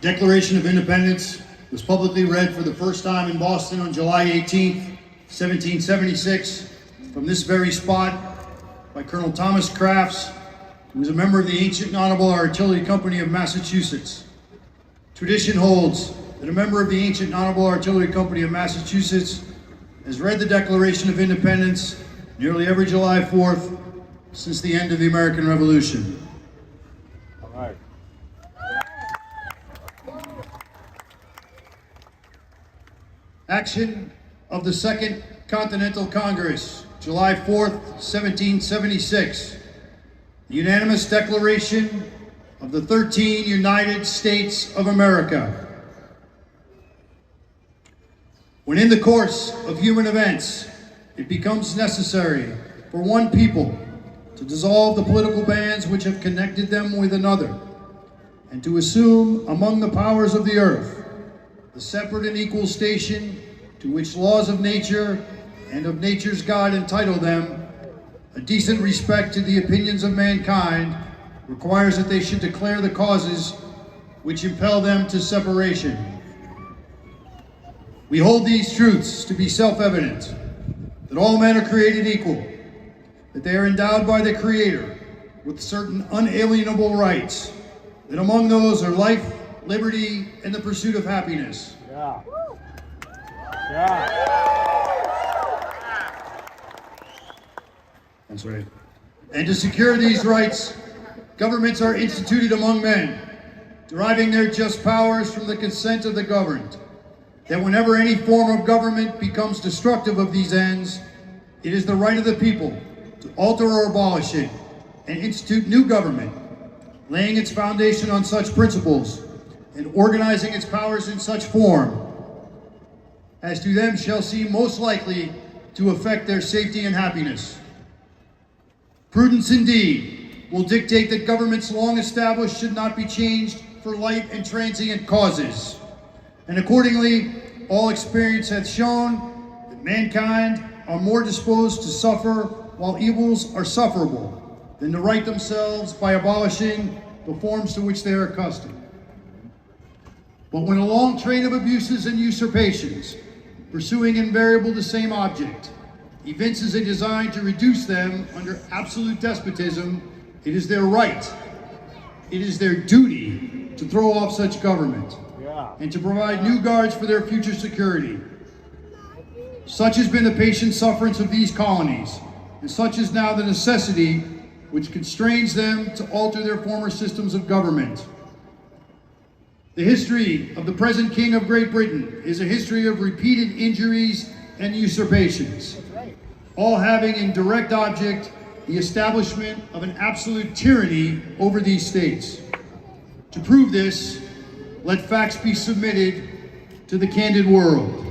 The Declaration of Independence was publicly read for the first time in Boston on July 18, 1776, from this very spot by Colonel Thomas Crafts, who was a member of the Ancient and Honorable Artillery Company of Massachusetts. Tradition holds that a member of the Ancient and Honorable Artillery Company of Massachusetts has read the Declaration of Independence nearly every July 4th since the end of the American Revolution. All right. Action of the Second Continental Congress, July 4th, 1776. The unanimous declaration of the 13 United States of America. When in the course of human events, it becomes necessary for one people to dissolve the political bands which have connected them with another, and to assume among the powers of the earth the separate and equal station to which laws of nature and of nature's God entitle them, a decent respect to the opinions of mankind requires that they should declare the causes which impel them to separation. We hold these truths to be self-evident, that all men are created equal, that they are endowed by the Creator with certain unalienable rights, that among those are life, liberty, and the pursuit of happiness. Yeah. Yeah. That's right. And to secure these rights, governments are instituted among men, deriving their just powers from the consent of the governed. That whenever any form of government becomes destructive of these ends, it is the right of the people to alter or abolish it and institute new government, laying its foundation on such principles and organizing its powers in such form as to them shall seem most likely to affect their safety and happiness. Prudence indeed will dictate that governments long established should not be changed for light and transient causes. And accordingly, all experience hath shown that mankind are more disposed to suffer while evils are sufferable than to right themselves by abolishing the forms to which they are accustomed. But when a long train of abuses and usurpations, pursuing invariable the same object, evinces a design to reduce them under absolute despotism, it is their right, it is their duty to throw off such government and to provide new guards for their future security. Such has been the patient sufferance of these colonies, and such is now the necessity which constrains them to alter their former systems of government. The history of the present King of Great Britain is a history of repeated injuries and usurpations, all having in direct object the establishment of an absolute tyranny over these states. To prove this, let facts be submitted to the candid world.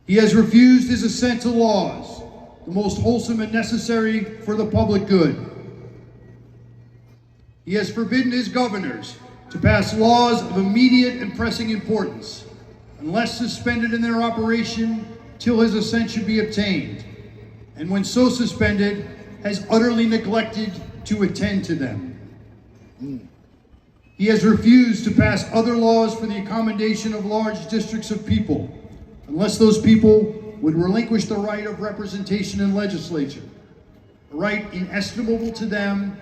He has refused his assent to laws, the most wholesome and necessary for the public good. He has forbidden his governors to pass laws of immediate and pressing importance, unless suspended in their operation till his assent should be obtained, and when so suspended, has utterly neglected to attend to them. He has refused to pass other laws for the accommodation of large districts of people, unless those people would relinquish the right of representation in legislature, a right inestimable to them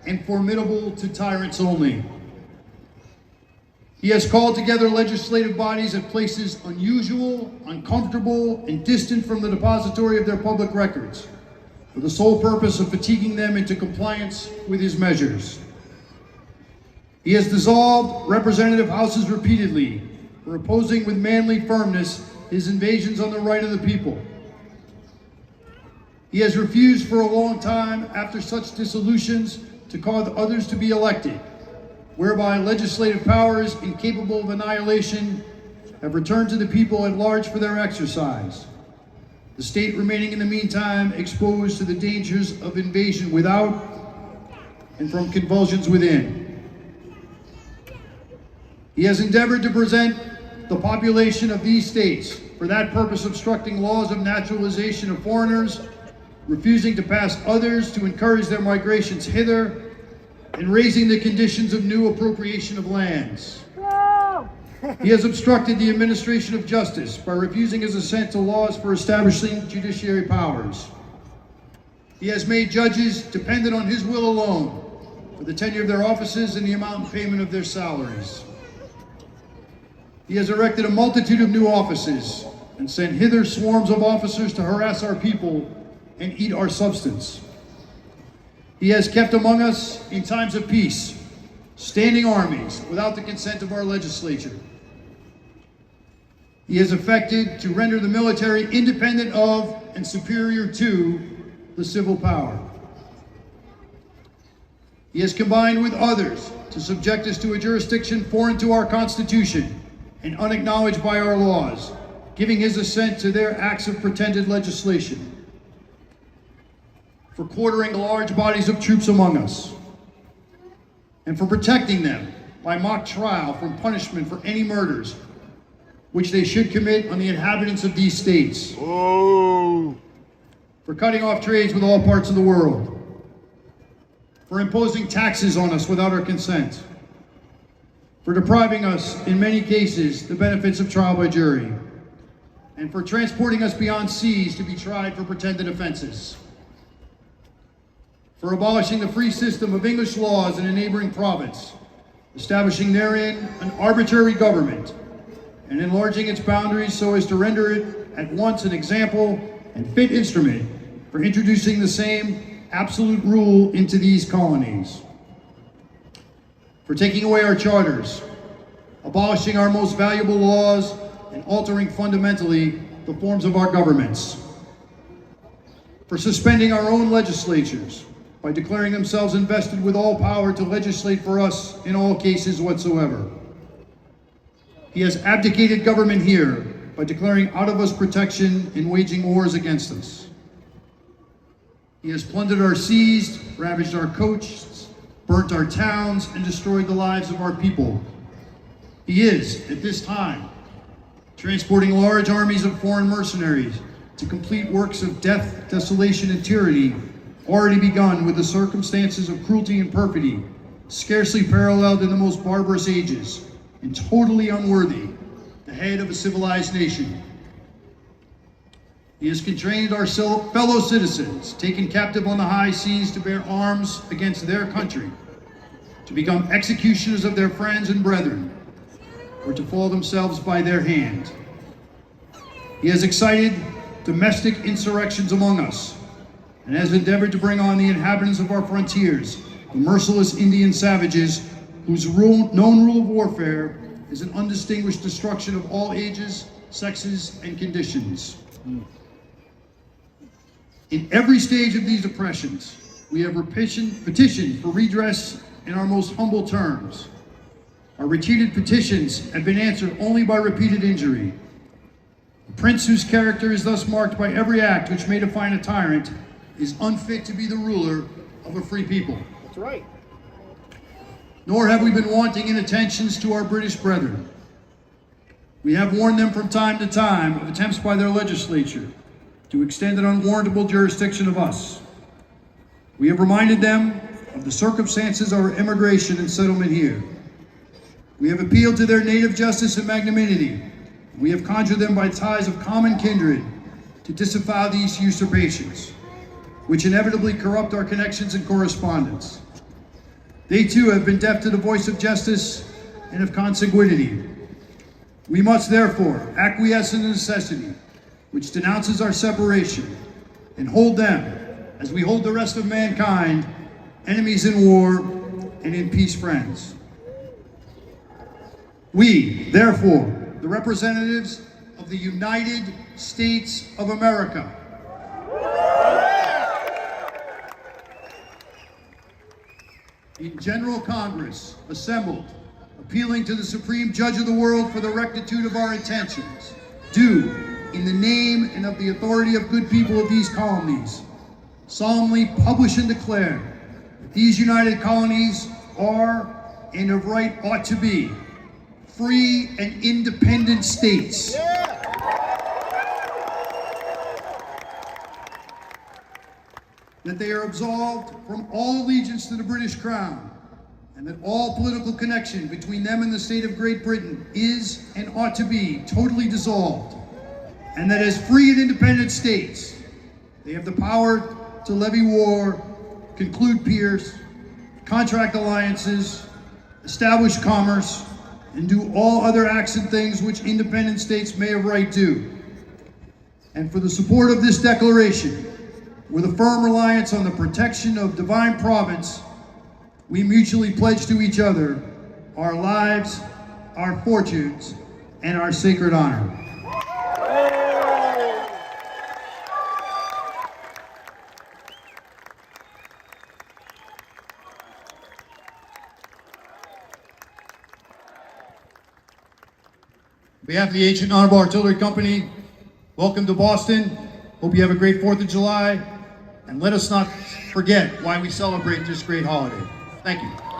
and formidable to tyrants only. He has called together legislative bodies at places unusual, uncomfortable, and distant from the depository of their public records, for the sole purpose of fatiguing them into compliance with his measures. He has dissolved representative houses repeatedly for opposing with manly firmness his invasions on the right of the people. He has refused for a long time, after such dissolutions, to cause others to be elected, whereby legislative powers incapable of annihilation have returned to the people at large for their exercise, the state remaining in the meantime exposed to the dangers of invasion without and from convulsions within. He has endeavored to present the population of these states, for that purpose obstructing laws of naturalization of foreigners, refusing to pass others to encourage their migrations hither, and raising the conditions of new appropriation of lands. He has obstructed the administration of justice by refusing his assent to laws for establishing judiciary powers. He has made judges dependent on his will alone for the tenure of their offices and the amount and payment of their salaries. He has erected a multitude of new offices and sent hither swarms of officers to harass our people and eat our substance. He has kept among us, in times of peace, standing armies without the consent of our legislature. He has effected to render the military independent of and superior to the civil power. He has combined with others to subject us to a jurisdiction foreign to our Constitution and unacknowledged by our laws, giving his assent to their acts of pretended legislation, for quartering large bodies of troops among us, and for protecting them by mock trial from punishment for any murders which they should commit on the inhabitants of these states. Oh. For cutting off trades with all parts of the world, for imposing taxes on us without our consent, for depriving us, in many cases, the benefits of trial by jury, and for transporting us beyond seas to be tried for pretended offenses, for abolishing the free system of English laws in a neighboring province, establishing therein an arbitrary government, and enlarging its boundaries so as to render it at once an example and fit instrument for introducing the same absolute rule into these colonies, for taking away our charters, abolishing our most valuable laws, and altering fundamentally the forms of our governments, for suspending our own legislatures by declaring themselves invested with all power to legislate for us in all cases whatsoever. He has abdicated government here by declaring out of us protection and waging wars against us. He has plundered our seas, ravaged our coasts, burnt our towns, and destroyed the lives of our people. He is, at this time, transporting large armies of foreign mercenaries to complete works of death, desolation, and tyranny already begun with the circumstances of cruelty and perfidy, scarcely paralleled in the most barbarous ages, and totally unworthy the head of a civilized nation. He has constrained our fellow citizens, taken captive on the high seas to bear arms against their country, to become executioners of their friends and brethren, or to fall themselves by their hand. He has excited domestic insurrections among us, and has endeavored to bring on the inhabitants of our frontiers, the merciless Indian savages, whose known rule of warfare is an undistinguished destruction of all ages, sexes, and conditions. In every stage of these oppressions, we have petitioned for redress in our most humble terms. Our repeated petitions have been answered only by repeated injury. The prince whose character is thus marked by every act which may define a tyrant is unfit to be the ruler of a free people. That's right. Nor have we been wanting in attentions to our British brethren. We have warned them from time to time of attempts by their legislature to extend an unwarrantable jurisdiction of us. We have reminded them of the circumstances of our immigration and settlement here. We have appealed to their native justice and magnanimity. We have conjured them by ties of common kindred to disavow these usurpations, which inevitably corrupt our connections and correspondence. They too have been deaf to the voice of justice and of consanguinity. We must therefore acquiesce in the necessity which denounces our separation and hold them, as we hold the rest of mankind, enemies in war and in peace friends. We, therefore, the representatives of the United States of America, in General Congress assembled, appealing to the Supreme Judge of the world for the rectitude of our intentions, do, in the name and of the authority of good people of these colonies, solemnly publish and declare that these united colonies are, and of right ought to be, free and independent states. That they are absolved from all allegiance to the British Crown and that all political connection between them and the state of Great Britain is and ought to be totally dissolved, and that as free and independent states, they have the power to levy war, conclude peace, contract alliances, establish commerce, and do all other acts and things which independent states may have right to. And for the support of this declaration, with a firm reliance on the protection of divine providence, we mutually pledge to each other our lives, our fortunes, and our sacred honor. On behalf of the Ancient Honorable Artillery Company, welcome to Boston. Hope you have a great 4th of July, and let us not forget why we celebrate this great holiday. Thank you.